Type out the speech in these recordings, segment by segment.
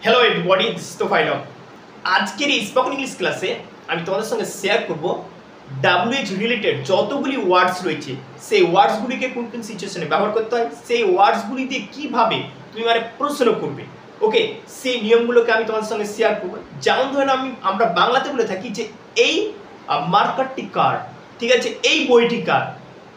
Hello everybody, this is তোফাইল। আজকের এই spoken English ক্লাসে আমি তোমাদের সঙ্গে শেয়ার করব WH রিলেটেড যতগুলি ওয়ার্ডস রয়েছে সেই ওয়ার্ডসগুলিকে কোন কোন সিচুয়েশনে ব্যবহার করতে হয়, সেই ওয়ার্ডসগুলি দিয়ে কীভাবে তুমি প্রশ্ন করবে। ওকে, সেই নিয়মগুলোকে আমি তোমাদের সঙ্গে শেয়ার করবো। যেমন ধরেন আমরা বাংলাতে বলে থাকি যে এই মার্কারটি কার, ঠিক আছে, এই বইটি কার,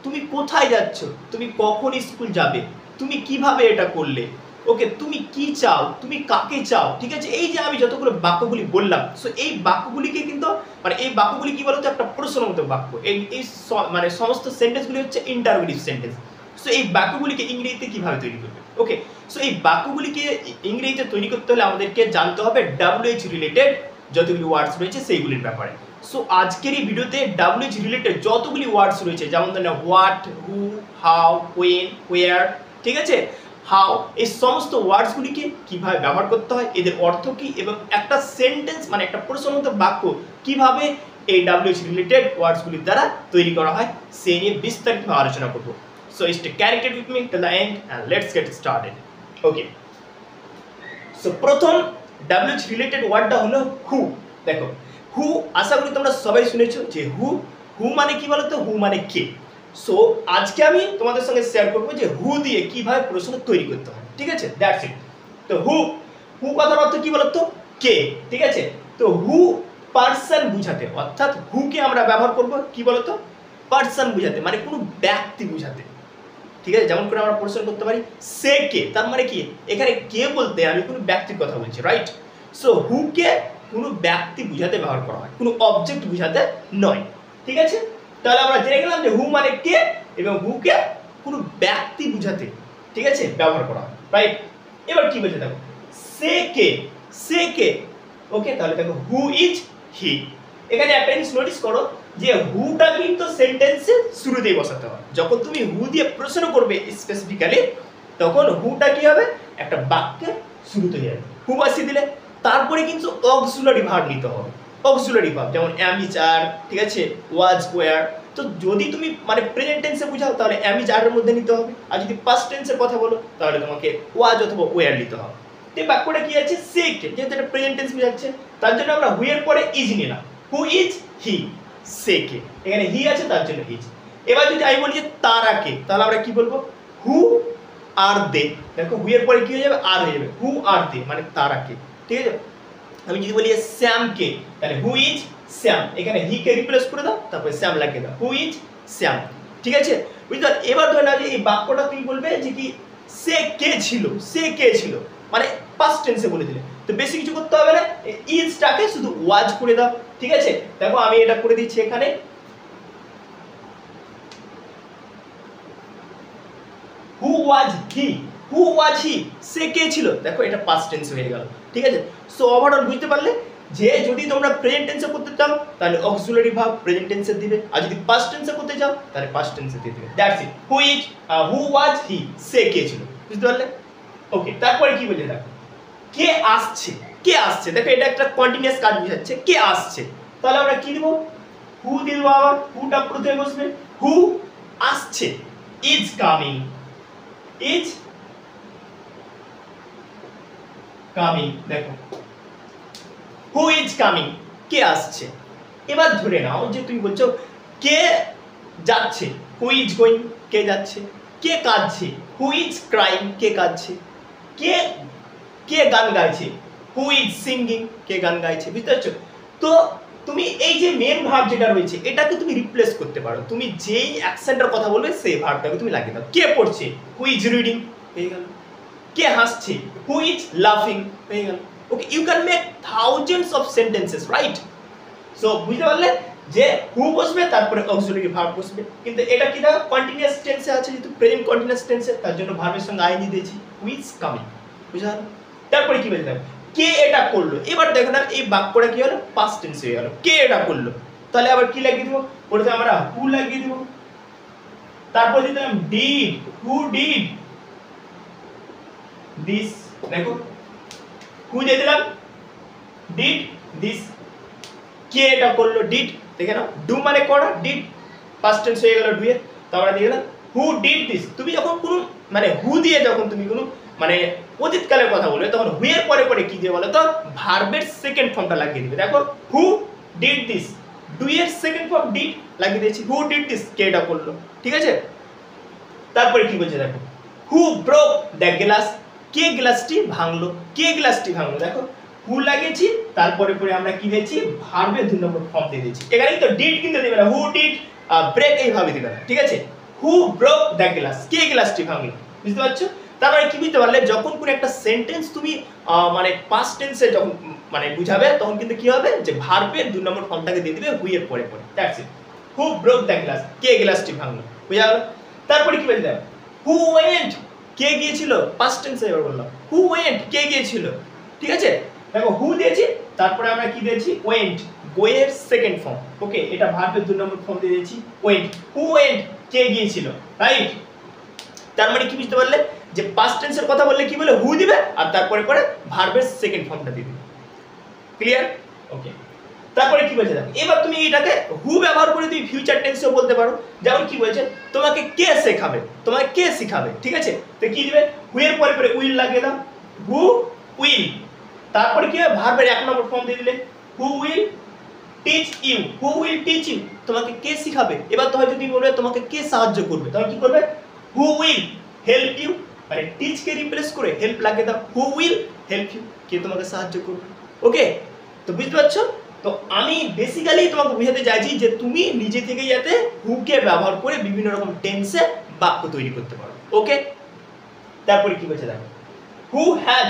তুমি কোথায় যাচ্ছ, তুমি কখন স্কুল যাবে, তুমি কিভাবে এটা করলে, ওকে, তুমি কি চাও, তুমি কাকে চাও, ঠিক আছে। এই যে আমি যতগুলো বাক্যগুলি বললাম, সো এই বাক্যগুলিকে কিন্তু এই বাক্যগুলি কি বলতো, একটা প্রশ্নবোধক বাক্য। এই সমস্ত সেন্টেন্সগুলি হচ্ছে ইন্টারোগেটিভ সেন্টেন্স। সো এই বাক্যগুলিকে ইংরেজিতে কিভাবে তৈরি করবে। ওকে, সো এই বাক্যগুলিকে ইংরেজিতে তৈরি করতে হলে আমাদেরকে জানতে হবে WH রিলেটেড যতগুলি ওয়ার্ডস রয়েছে সেইগুলির ব্যাপারে। সো আজকের এই ভিডিওতে WH রিলেটেড যতগুলি ওয়ার্ডস রয়েছে, যেমন ধরেন what, who, how, when, where, ঠিক আছে, হাউ, এই সমস্ত ওয়ার্ডসগুলিকে কিভাবে ব্যবহার করতে হয়, এদের অর্থ কী, এবং একটা সেন্টেন্স একটা প্রশ্নবোধক বাক্য কিভাবে এই WH রিলেটেড ওয়ার্ডসগুলির দ্বারা তৈরি করা হয়, সেই নিয়ে বিস্তারিতভাবে আলোচনা করব। So stay connected with me till the end and let's get started. Okay, so প্রথম WH রিলেটেড ওয়ার্ডটা হলো হু। দেখো, হু আশা করি তোমরা সবাই শুনেছো যে হু মানে কি বলতো, হু মানে কে। সো আজকে আমি তোমাদের সঙ্গে শেয়ার করবো যে হু দিয়ে কিভাবে প্রশ্ন তৈরি করতে হয়, ঠিক আছে, দ্যাটস ইট। তো হু কথার অর্থ কি বলতো, কে, ঠিক আছে। তো হু পার্সন বুঝাতে, অর্থাৎ হুকে আমরা ব্যবহার করব কি বলতো, পার্সন বুঝাতে, কোনো ব্যক্তি বুঝাতে, ঠিক আছে। যেমন করে আমরা প্রশ্ন করতে পারি সে কে, তার মানে কি, এখানে কে বলতে আমি কোনো ব্যক্তির কথা বলছি, রাইট। সো হুকে কোনো ব্যক্তি বুঝাতে ব্যবহার করা হয়, কোনো অবজেক্ট বুঝাতে নয়, ঠিক আছে। তাহলে আমরা জেনে গেলাম যে হু মানে কে এবং হুকে কোনো ব্যক্তি বুঝাতে, ঠিক আছে, ব্যবহার করা হয়, রাইট। এবার কি বলছে দেখো, সে কে, ওকে। তাহলে দেখো হু ইজ হি। এখানে একটা জিনিস নোটিস করো যে হুটা কিন্তু সেন্টেন্সের শুরুতেই বসাতে হয়। যখন তুমি হু দিয়ে প্রশ্ন করবে স্পেসিফিক্যালি, তখন হুটা কি হবে, একটা বাক্যের শুরুতে যাবে। হু বসিয়ে দিলে তারপরে কিন্তু অক্সিলারি ভার্ব নিতে হবে। অক্সিলারি ভার্ব যেমন অ্যাম ইজ আর, ঠিক আছে, ওয়াজ ওয়্যার। তো যদি তুমি প্রেজেন্ট টেন্সে বুঝাও তাহলে অ্যাম ইজ আর এর মধ্যে নিতে হবে, আর যদি পাস্ট টেন্সের কথা বলো তাহলে তোমাকে ওয়াজ অথবা ওয়্যার নিতে হবে। তো এই বাক্যটা কি আছে, সে কে, যেহেতু এটা প্রেজেন্ট টেন্স বোঝাচ্ছে, তার জন্য আমরা হু এর পরে ইজ নিলাম। হু ইজ হি, সে কে, এখানে হি আছে তার জন্য ইজ। এবার যদি আমি বলি যে তারা কে, তাহলে আমরা কি বলবো, হু আর দে। দেখো হু এর পরে কি হয়ে যাবে, আর হয়ে যাবে, হু আর দে তারা কে, ঠিক আছে। আমি যদি বলি শ্যাম কে, তাহলে হু ইজ শ্যাম, এখানে হি কে রিপ্লেস করে দাও, তারপরে শ্যাম লাগিয়ে দাও, হু ইজ শ্যাম, ঠিক আছে, বুঝতে পারলে। এবার ধরে নাও যে এই বাক্যটা তুমি বলবে যে কি সে কে ছিল, পাস্ট টেন্সে বলে দিলে, তো বেশি কিছু করতে হবে না, ইজটাকে শুধু ওয়াজ করে দাও, ঠিক আছে। দেখো আমি এটা করে দিচ্ছি এখানে, হু ওয়াজ হি, সে কে ছিল, দেখো এটা পাস্ট টেন্স হয়ে গেল, ঠিক আছে। সো ওভারঅল বুঝতে পারলে যে যদি তোমরা প্রেজেন্ট টেন্সে করতে চাও তাহলে অক্সিলারি ভার্ব প্রেজেন্ট টেন্সে দিবে, আর যদি পাস্ট টেন্সে করতে চাও তাহলে পাস্ট টেন্সে দিয়ে দিবে, দ্যাটস ইট। হু ওয়াজ হি, সে কে ছিল, বুঝতে পারলে। ওকে, তারপরে কি বলে দেখো, কে আসছে, দেখো এটা একটা কন্টিনিউয়াস কাজ বোঝাচ্ছে, কে আসছে, তাহলে আমরা কি দিব, হু দিয়ে দেবো, আবার হুটা প্রথমে বসবে, হু আসছে, ইজ কামিং, দেখো হু ইজ কামিং, কে আসছে। এবার ধরে নাও যে তুমি বলছো কে যাচ্ছে, হু ইজ গোয়িং, কে যাচ্ছে, কে কাঁদছে, হু ইজ ক্রাইং, কে কাঁদছে, কে গান গাইছে, হু ইজ সিঙ্গিং, কে গান গাইছে, বুঝতে পারছো। তো তুমি এই যে মেন ভার্ব যেটা রয়েছে এটাকে তুমি রিপ্লেস করতে পারো, তুমি যেই অ্যাকসেন্টের কথা বলবে সেই ভার্বটাকে তুমি লাগিয়ে দাও। কে পড়ছে, হু ইজ রিডিং, হয়ে গেল। কে হাসছে, হু ইজ লাফিং, হয়ে গেল। Okay, you can make thousands of sentences, right. So বুঝতে পারলে যে হু বসবে তারপরে অক্সিলারি ভার্ব বসবে, কিন্তু এটা কি দেখো কন্টিনিউয়াস টেন্সে আছে, যেহেতু প্রেজেন্ট কন্টিনিউয়াস টেন্সে, তার জন্য ভার্বের সঙ্গে আইএনজি দিয়েছি, হু ইজ কামিং, বুঝা গেল। তারপরে কি বলতে হবে, কে এটা করলো। এবার দেখো না এই বাক্যটা কি হলো, পাস্ট টেন্স হয়ে গেল, কে এটা করলো, তাহলে আবার কি লাগিয়ে দেবো, প্রথমে আমরা হু লাগিয়ে দেবো, তারপর দিলাম ডিড, হু ডিড দিস, দেখো হু দিয়ে দিলাম, ডিড দিস, কে এটা করলো, ডিড, দেখে নাও, ডু মানে করা, ডিড পাস্ট টেন্স হয়ে গেল ডু এর, তো আমরা দিয়ে গেলাম হু ডিড দিস। তুমি যখন কোনো হু দিয়ে যখন তুমি কোনো মানে অতীতকালের কথা বলবে তখন হু এর পরে পরে কি দিয়ে বলো তো ভার্বের সেকেন্ড ফর্মটা লাগিয়ে দিবে। দেখো হু ডিড দিস, ডু এর সেকেন্ড ফর্ম ডিড লাগিয়ে দিয়েছি, হু ডিড দিস, কে এটা করলো, ঠিক আছে। তারপরে কি বলছে দেখো হু ব্রোক দ্য গ্লাস, কে গ্লাসটি ভাঙলো, কে গ্লাসটি ভাঙলো। দেখো হু লাগিয়েছি, তারপরে পরে আমরা কি দিয়েছি ভার্বের 2 নম্বর ফর্ম দিয়ে দিয়েছি। এখানে কিন্তু ডিড কিন্তু দেবে না, হু ডিড ব্রেক এইভাবে দিবে না, ঠিক আছে। হু ব্রোক দ্য গ্লাস, কে গ্লাসটি ভাঙলো, বুঝতে পারছো। তারপরে কি বুঝতে পারলে যখন কোন একটা সেন্টেন্স তুমি মানে পাস্ট টেন্সে যখন মানে বুঝাবে তখন কিন্তু কি হবে যে ভার্বের 2 নম্বর ফর্মটাকে দিয়ে দিবে হু এর পরে পরে, that's it. Who broke the glass, কে গ্লাসটি ভাঙলো, বুঝা গেল। তারপরে কি বলতে হবে হু ওয়েন্ট, কে গিয়েছিল, পাস্ট টেন্সে এবার বললাম হু ওয়েন্ট, কে গিয়েছিল, ঠিক আছে। দেখো হু দিয়েছি, তারপরে আমরা কি দিয়েছি ওয়েন্ট, গো এর সেকেন্ড ফর্ম, ওকে, এটা ভার্বের 2 নম্বর ফর্ম দিয়ে দিয়েছি ওয়েন্ট, হু ওয়েন্ট, কে গিয়েছিল, রাইট। তার মানে কি বুঝতে পারলে যে পাস্ট টেন্সের কথা বললে কি বলে হু দিবে আর তারপরে পরে ভার্বের সেকেন্ড ফর্মটা দিয়ে দিবে, ক্লিয়ার, ওকে। তারপরে কি বলছে দেখো এবার তুমি এটাকে হু ব্যবহার করে তুমি ফিউচার টেন্সেও বলতে পারো। যেমন কি বলছে তোমাকে কে শেখাবে, তোমাকে কে শিখাবে, ঠিক আছে। তো কি দিবে হু এর পরে পরে উইল লাগিয়ে দাও, হু উইল, তারপরে কি হবে ভার্বের 1 নম্বর ফর্ম দিয়ে দিলে who will teach you, who will teach you, তোমাকে কে শিখাবে। এবার তো হয়তো তুমি বলবে তোমাকে কে সাহায্য করবে, তখন কি করবে হু উইল হেল্প ইউ, মানে টিচ কে রিপ্লেস করে হেল্প লাগিয়ে দাও, হু উইল হেল্প ইউ, কে তোমাকে সাহায্য করবে, ওকে। তো বুঝতে পারছো, তো আমি বেসিক্যালি তোমাকে বুঝাতে চাইছি যে তুমি নিজে থেকে যাতে হু কে ব্যবহার করে বিভিন্ন রকম টেন্সে বাক্য তৈরি করতে পারো, ওকে। তারপরে কি বলছে দেখো হু হ্যাজ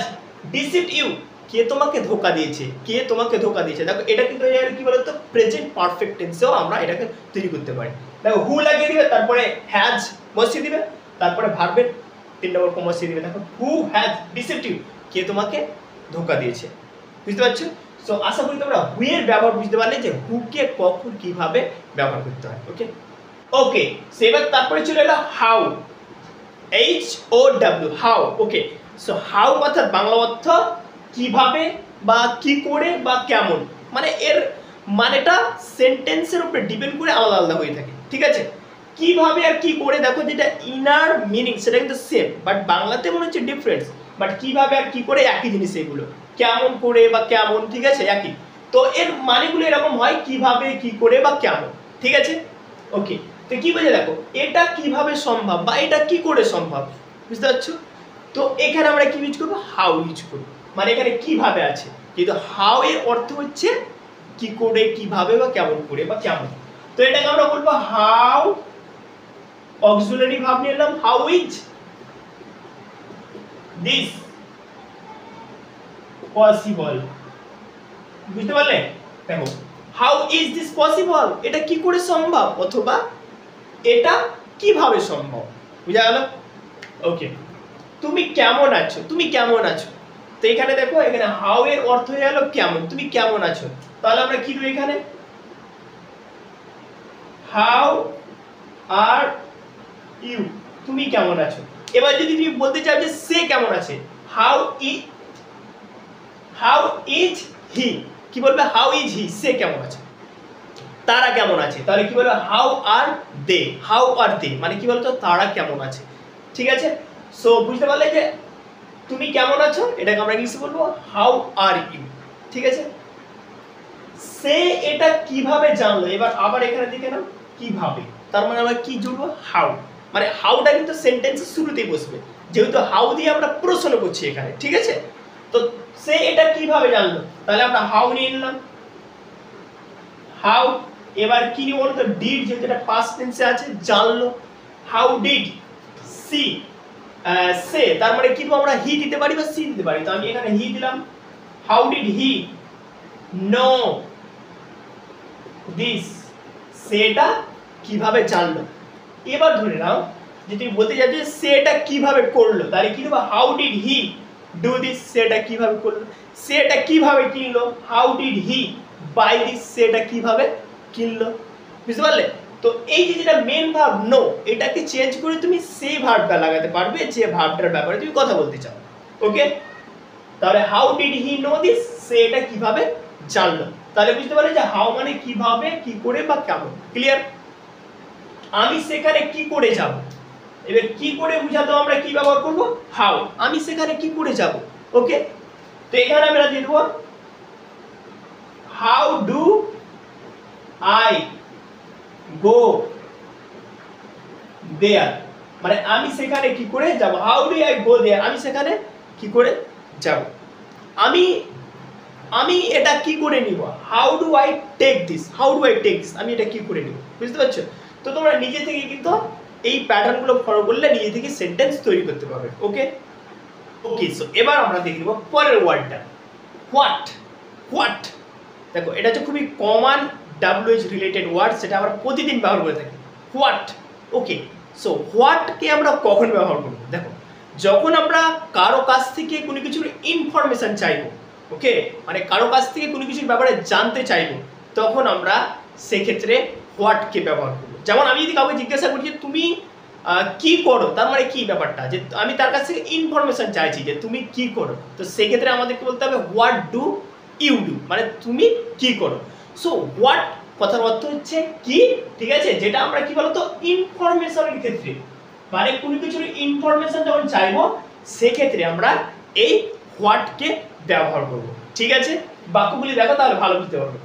ডিসিভড ইউ, কে তোমাকে ধোঁকা দিয়েছে, কে তোমাকে ধোঁকা দিয়েছে। দেখো এটা কিন্তু কি বলতো প্রেজেন্ট পারফেক্ট টেন্সেও আমরা এটাকে তৈরি করতে পারি। দেখো হু লাগিয়ে দিবে, তারপরে হ্যাজ বসিয়ে দিবে, তারপরে ভার্বের 3 নম্বর ফর্ম বসিয়ে দিবে। দেখো হু হ্যাজ ডিসিভড ইউ, কে তোমাকে ধোঁকা দিয়েছে, বুঝতে পারছো। সো আশা করি তোমরা হু এর ব্যবহার বুঝতে পারলে যে হু কে কখন কিভাবে ব্যবহার করতে হয়, ওকে। ওকে, সো এবার তারপরে চলে এলো how, H O W, how, okay. So how অর্থাৎ বাংলা অর্থ কিভাবে বা কি করে বা কেমন, মানে এর মানেটা সেন্টেন্সের উপরে ডিপেন্ড করে আলাদা আলাদা হয়ে থাকে, ঠিক আছে। কিভাবে আর কি করে দেখো যেটা ইনার মিনিং সেটা কিন্তু সেম, বাট বাংলাতে মনে হচ্ছে ডিফারেন্স, বাট কিভাবে আর কি করে একই জিনিস, এগুলো কেমন করে বা কেমন, ঠিক আছে, একই। তো এর মানেগুলো এরকম হয় কিভাবে কি করে বা কেমন, ঠিক আছে, ওকে। তো কি বলে দেখো এটা কিভাবে সম্ভব বা এটা কি করে সম্ভব, বুঝতে পারছো। তো এখানে আমরা কি ইউজ করবো হাউ ইউজ করবো, মানে এখানে কিভাবে আছে, কিন্তু হাউ এর অর্থ হচ্ছে কি করে কিভাবে বা কেমন করে বা কেমন। তো এটাকে আমরা বলবো হাউ, অক্সিলারি ভাব নিলাম হাউ ইজ দিস পসিবল, বুঝতে পারলে। দেখো হাউ ইজ দিস পসিবল, এটা কি করে সম্ভব, অথবা এটা কিভাবে সম্ভব, বুঝা গেল, ওকে। তুমি কেমন আছো, তুমি কেমন আছো। তো এখানে দেখো এখানে হাউ এর অর্থ হয়ে গেল কেমন, তুমি কেমন আছো। তাহলে আমরা কি দেব এখানে হাউ আর ইউ, তুমি কেমন আছো। এবার যদি তুমি বলতে চাও যে সে কেমন আছে, হাউ ইজ হি, কি বলবে হাউ ইজ হি, সে কেমন আছে, তারা কেমন আছে। তাহলে কি বলবে how are they, how are দে মানে কি বলতো তারা কেমন আছে, ঠিক আছে। সো বুঝতে পারলে যে তুমি কেমন আছো এটাকে আমরা ইংলিশে বলবো হাউ আর ইউ, ঠিক আছে। সে এটা কিভাবে জানলো, এবার আবার এখানে দেখে নাও কিভাবে, তার মানে আমরা কি জুড়বো হাউ, মানে হাউটা কিন্তু সেন্টেন্সের শুরুতেই বসবে, যেহেতু হাউ দিয়ে আমরা প্রশ্ন করছি এখানে, ঠিক আছে। তো সে এটা কিভাবে জানলো, তাহলে আমরা হাউ নিয়ে নিলাম, হাউ। এবার কি নিব বলতো ডিড, যেটা পাস্ট টেন্সে আছে, জানলো, হাউ ডিড সি সে, তার মানে কি আমরা হি দিতে পারি বা সি দিতে পারি। তো আমি এখানে হি দিলাম, how did he know this, সেটা কিভাবে জানলো। এবার ধরে নাও যে তুমি বলতে চাইছো যে সেটা কিভাবে করলো, তাহলে কি দেবো how did he do this, সেটা কিভাবে করলো। সেটা কিভাবে কিনলো, how did he buy this, সেটা কিভাবে কিনলো, বুঝতে পারলে। তো এই যে যেটা মেন ভার্ব নো, এটাকে চেঞ্জ করে তুমি সেই ভার্বটা লাগাতে পারবে যে ভার্বটার ব্যাপারে তুমি কথা বলতে চাও, ওকে। তাহলে how did he know this, সে এটা কিভাবে জানলো। তাহলে বুঝতে পারলে যে হাউ মানে কিভাবে কি করে বা কেমন, ক্লিয়ার। আমি সেখানে কি করে যাব, এবার কি করে বুঝাতে আমরা কি ব্যবহার করব, হাউ। আমি সেখানে কি করে যাব, ওকে। তো এখানে আমরা দিয়ে দেব হাউ ডু আই গো দেয়ার, মানে আমি সেখানে কি করে যাব, হাউ ডু আই গো দেয়ার, আমি সেখানে কি করে যাব। আমি আমি এটা কি করে নিব, how do I take this, how do I take this, আমি এটা কি করে নিব, বুঝতে পারছো। তো তোমরা নিজে থেকে কিন্তু এই প্যাটার্নগুলো ফলো করলে নিজে থেকে সেন্টেন্স তৈরি করতে পারবে, ওকে। ওকে, সো এবার আমরা দেখে নেব পরের ওয়ার্ডটা, হোয়াট। হোয়াট দেখো, এটা হচ্ছে খুবই কমন WH রিলেটেড ওয়ার্ড, সেটা আমরা প্রতিদিন ব্যবহার করে থাকি, হোয়াট। ওকে, সো হোয়াটকে আমরা কখন ব্যবহার করব, দেখো যখন আমরা কারো কাছ থেকে কোনো কিছুর ইনফরমেশন চাইবো, ওকে, মানে কারো কাছ থেকে কোনো কিছুর ব্যাপারে জানতে চাইবো, তখন আমরা সেক্ষেত্রে হোয়াটকে ব্যবহার করবো। যেমন আমি যদি কাউকে জিজ্ঞাসা করি যে তুমি কি করো, তার মানে কি ব্যাপারটা, যে আমি তার কাছ থেকে ইনফরমেশন চাইছি যে তুমি কি করো, তো সেক্ষেত্রে আমাদেরকে বলতে হবে হোয়াট ডু ইউ ডু, মানে তুমি কি করো। সো হোয়াট কথার অর্থ হচ্ছে কি, ঠিক আছে, যেটা আমরা কি বলতো ইনফরমেশনের ক্ষেত্রে, মানে কোনো কিছুর ইনফরমেশন যখন চাইবো সেক্ষেত্রে আমরা এই হোয়াটকে ব্যবহার করব, ঠিক আছে। বাক্যগুলি দেখো তাহলে ভালো বুঝতে পারবে।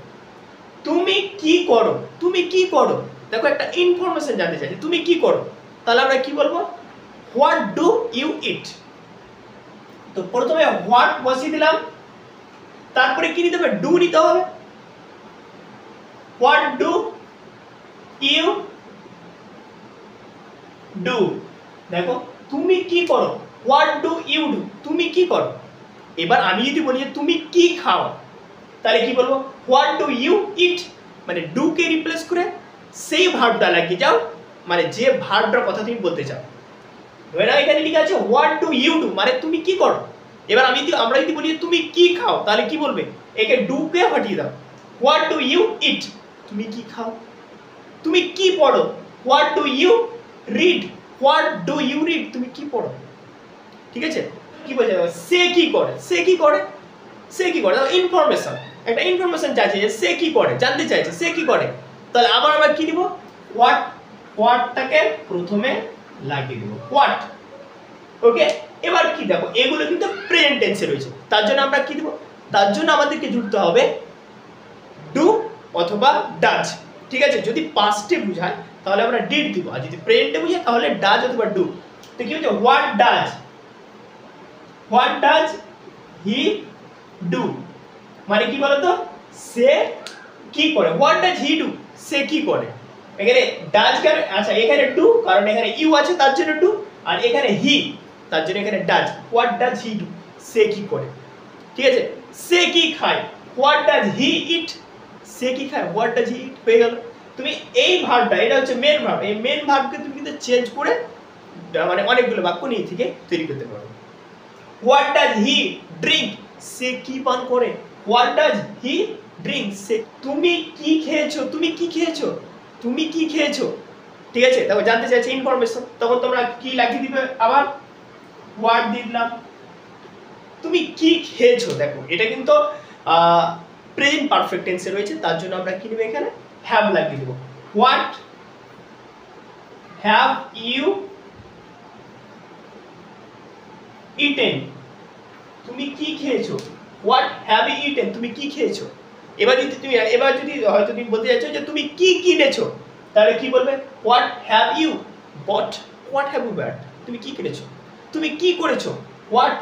তুমি কি করো, তুমি কি করো, দেখো একটা ইনফরমেশন জানতে চাইছি, তুমি কি করো, তাহলে আমরা কি বলবো, হোয়াট ডু ইউ ইট। তো প্রথমে হোয়াট বসিয়ে দিলাম, তারপরে কি নিতে হবে, ডু নিতে হবে। হোয়াট ডু ইউ ডু, দেখো তুমি কি করো, হোয়াট ডু ইউ ডু, তুমি কি করো। এবার আমি যদি বলি যে তুমি কি খাও, তাহলে কি বলবো, হোয়াট ডু ইউ ইট, মানে ডু কে রিপ্লেস করে সেই ভার্বটা লাগিয়ে যাও, মানে যে ভার্বটার কথা তুমি বলতে চাও। ধরে নাও এখানে লেখা আছে হোয়াট ডু ইউ ডু, মানে তুমি কি করো। এবার আমরা যদি বলি তুমি কি খাও, তাহলে কি বলবে, একে ডু কে হটিয়ে দাও, হোয়াট ডু ইউ ইট, তুমি কি খাও। তুমি কি পড়ো, what do you read, what do you read, তুমি কি পড়ো, ঠিক আছে। কি বোঝা যাবে, সে কি করে, সে কি করে, সে কি করে, ইনফরমেশন, একটা ইনফরমেশন চাইছে যে সে কি করে, জানতে চাইছে সে কি করে, তাহলে আবার আমরা কি দিব, হোয়াট, হোয়াটটাকে প্রথমে লাগিয়ে দেব, হোয়াট, ওকে। এবার কি দেখো এগুলো কিন্তু প্রেজেন্ট টেন্সে রয়েছে, তার জন্য আমরা কি দেব, তার জন্য আমাদেরকে জুড়তে হবে ডু অথবা ডাজ, ঠিক আছে। যদি পাস্টে বোঝায় তাহলে আমরা ডিড দিব, আর যদি প্রেজেন্টে বোঝায় তাহলে ডাজ অথবা ডু। তো কি হচ্ছে, হোয়াট ডাজ হি ডু, মানে কি বলতো, সে কি করে, হোয়াট ডাজ হি ডু, সে কি করে। এখানে ডাজ কার, আচ্ছা এখানে ডু, কারণ এখানে ইউ আছে তার জন্য ডু, আর এখানে হি তার জন্য এখানে does. What does he do, সে কি করে, ঠিক আছে। সে কি খায়, হোয়াট ডাজ হি ইট, সে কি খায়, হোয়াট ডাজ হি ইট, হয়ে গেল। তুমি এই ভার্বটা, এটা হচ্ছে মেন ভার্ব, এই মেন ভার্বকে তুমি কিন্তু চেঞ্জ করে মানে অনেকগুলো বাক্য নিয়ে থেকে তৈরি করতে পারো। হোয়াট ডাজ হি ড্রিঙ্ক, সে কি পান করে, হোয়াট ডাজ হি ড্রিঙ্ক, সে, তুমি কি খেয়েছো, তুমি কি খেয়েছো, তুমি কি খেয়েছো, ঠিক আছে। তখন জানতে চাইছে ইনফরমেশন, তখন তোমরা কি লাগিয়ে দিবে, আবার হোয়াট দিলাম, তুমি কি খেয়েছো। দেখো এটা কিন্তু প্রেজেন্ট পারফেক্ট টেন্সে রয়েছে, তার জন্য আমরা কি নেব, এখানে হ্যাভ লাগিয়ে দেব, হোয়াট হ্যাভ ইউ ইটেন, তুমি কি খেয়েছো, হোয়াট হ্যাভ ইউ ইটেন, তুমি কি খেয়েছো। এবার যদি হয়তো তুমি বলতে চাইছো যে তুমি কি কিনেছো, তাহলে কি বলবে, what have you bought, what have you bought, তুমি কি কিনেছো। তুমি কি করেছো, what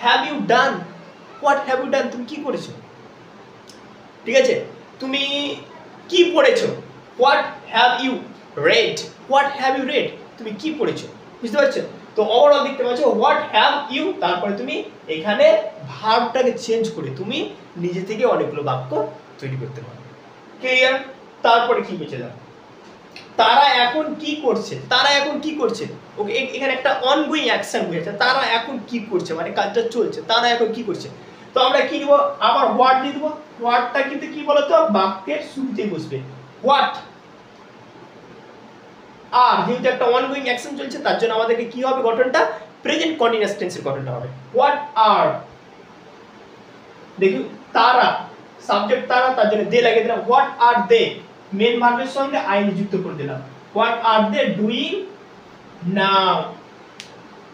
have you done, what have you done, তুমি কি করেছো, ঠিক আছে। তুমি কি পড়েছো, what have you read, what have you read, তুমি কি পড়েছো, বুঝতে পারছো। তো ওভারঅল দেখতে পাচ্ছ হোয়াট হ্যাভ ইউ, তারপরে তুমি এখানে ভার্বটাকে চেঞ্জ করে তুমি নিজে থেকে অনেকগুলো বাক্য তৈরি করতে পারো, ক্লিয়ার। তারপরে কি বেঁচে যাবে, তারা এখন কি করছে, তারা এখন কি করছে, ওকে, এখানে একটা অনগোয়িং অ্যাকশন হয়েছে, তারা এখন কি করছে, মানে কাজটা চলছে, তারা এখন কি করছে। তো আমরা কি দিব, আবার হোয়াট দিয়ে দেবো, হোয়াটটা কিন্তু কি বলতো বাক্যের শুরুতেই বসবে, হোয়াট আর, যেহেতু একটা অনগোয়িং অ্যাকশন চলছে তার জন্য আমাদেরকে কি হবে, গঠনটা প্রেজেন্ট কন্টিনিউয়াস টেন্সের গঠনটা হবে, হোয়াট আর। দেখুন তারা, সাবজেক্ট তারা, তার জন্য দে লাগিয়ে দিলাম, হোয়াট আর দে, মেন ভার্বের সঙ্গে আইএনজি যুক্ত করে দিলাম, what are they doing now.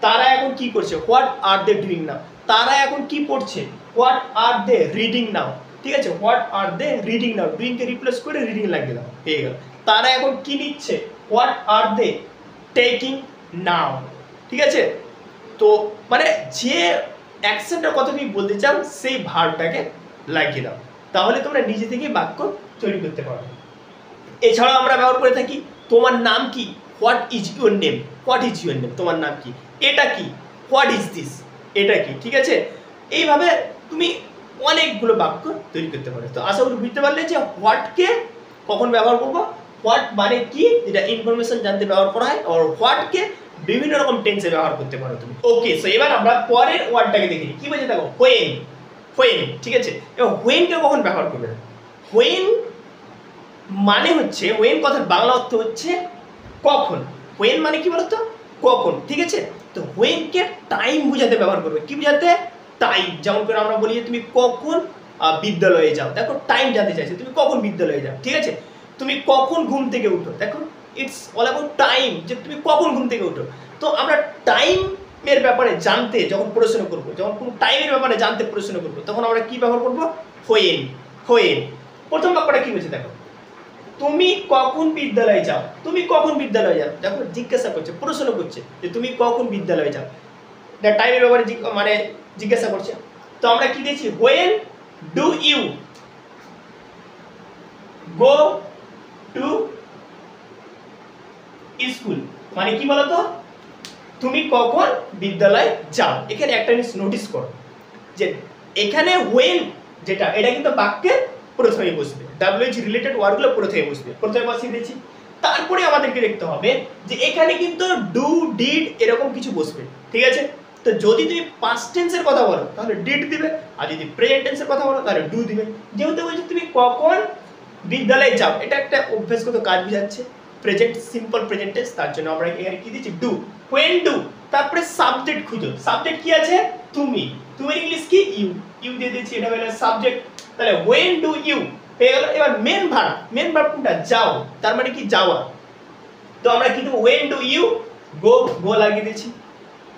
তারা এখন কি করছে, what are they doing now. তারা এখন কি পড়ছে, what are they reading now. ঠিক আছে, what are they reading now, doing কে রিপ্লেস করে রিডিং লাগিয়ে দাও, হয়ে গেল। তারা এখন কি নিচ্ছে, হোয়াট আর দে টেকিং নাও। ঠিক আছে, তো মানে যে অ্যাকশনটার কথা তুমি বলতে চাও সেই ভার্বটাকে লাগিয়ে দাও, তাহলে তোমরা নিজে থেকে বাক্য তৈরি করতে পারবে। এছাড়াও আমরা ব্যবহার করে থাকি তোমার নাম কি, what is your name. What is your name, তোমার নাম কি। এটা কি, হোয়াট ইজ দিস, এটা কি। ঠিক আছে, এইভাবে তুমি অনেকগুলো বাক্য তৈরি করতে পারো। তো আশা করি বুঝতে পারলে যে হোয়াটকে কখন ব্যবহার করবো, হোয়াট মানে কি, যেটা ইনফরমেশন জানতে ব্যবহার করা হয়, আর হোয়াটকে বিভিন্ন রকম টেন্সে ব্যবহার করতে পারো তুমি। ওকে, সো এবার আমরা পরের ওয়ার্ডটাকে দেখি কি বলছে, দেখো হোয়েন। হোয়েন, ঠিক আছে, এবার হোয়েনকে কখন ব্যবহার করবে। হোয়েন মানে হচ্ছে, হোয়েন কথার বাংলা অর্থ হচ্ছে কখন। হোয়েন মানে কি বলতো, কখন। ঠিক আছে, তো হোয়েনকে টাইম বোঝাতে ব্যবহার করবে। কি বোঝাতে, টাইম। যেমন করে আমরা বলি যে তুমি কখন বিদ্যালয়ে যাও, দেখো টাইম জানতে চাইছে, তুমি কখন বিদ্যালয়ে যাও। ঠিক আছে, তুমি কখন ঘুম থেকে উঠো, দেখো ইটস অল অ্যাবাউট টাইম, যে তুমি কখন ঘুম থেকে উঠো। তো আমরা টাইমের ব্যাপারে জানতে যখন প্রশ্ন করবো, যখন কোনো টাইমের ব্যাপারে জানতে প্রশ্ন করবো, তখন আমরা কি ব্যবহার করবো, হোয়েন। হোয়েন। প্রথম বাক্যটা কি বলছে দেখো, তুমি কখন বিদ্যালয়ে যাও। তুমি কখন বিদ্যালয়ে যাও, দেখো জিজ্ঞাসা করছে, প্রশ্ন করছে যে তুমি কখন বিদ্যালয়ে যাও, টাইমের ব্যাপারে মানে জিজ্ঞাসা করছে। তো আমরা কি দিয়েছি, when do you go to school. মানে কি বলতো, তুমি কখন বিদ্যালয়ে যাও। এখানে একটা জিনিস নোটিস করো যে এখানে হোয়েন যেটা, এটা কিন্তু বাক্যের প্রথমে বসবে, WH রিলেটেড ওয়ার্ডগুলো প্রথমে বসবে, প্রথমে বসিয়ে দিয়েছি। তারপরে আমাদেরকে দেখতে হবে যে এখানে কিন্তু ডু ডিড এরকম কিছু বসবে। ঠিক আছে, তো যদি তুমি পাস্ট টেন্সের কথা বলো তাহলে ডিড দিবে, আর যদি প্রেজেন্ট টেন্সের কথা বলো তাহলে ডু দিবে। যেহেতু বলছি তুমি কখন বিদ্যালয়ে যাও, এটা একটা অভ্যাসগত কাজ বোঝাচ্ছে, প্রেজেন্ট সিম্পল প্রেজেন্ট টেন্স, তার জন্য আমরা এখানে কি দিচ্ছি, ডু। হোয়েন ডু, তারপরে সাবজেক্ট খুঁজো। সাবজেক্ট কি আছে, তুমি। তুমি ইংলিশ কি, ইউ। ইউ দিয়ে দিয়েছি, এটা হলো সাবজেক্ট। তাহলে হোয়েন ডু ইউ হয়ে গেল। এবার মেন ভার্ব, মেন ভার্ব কোনটা, যাও, তার মানে কি যাওয়া। তো আমরা কি দেবো, when do you go, go লাগিয়ে দিয়েছি।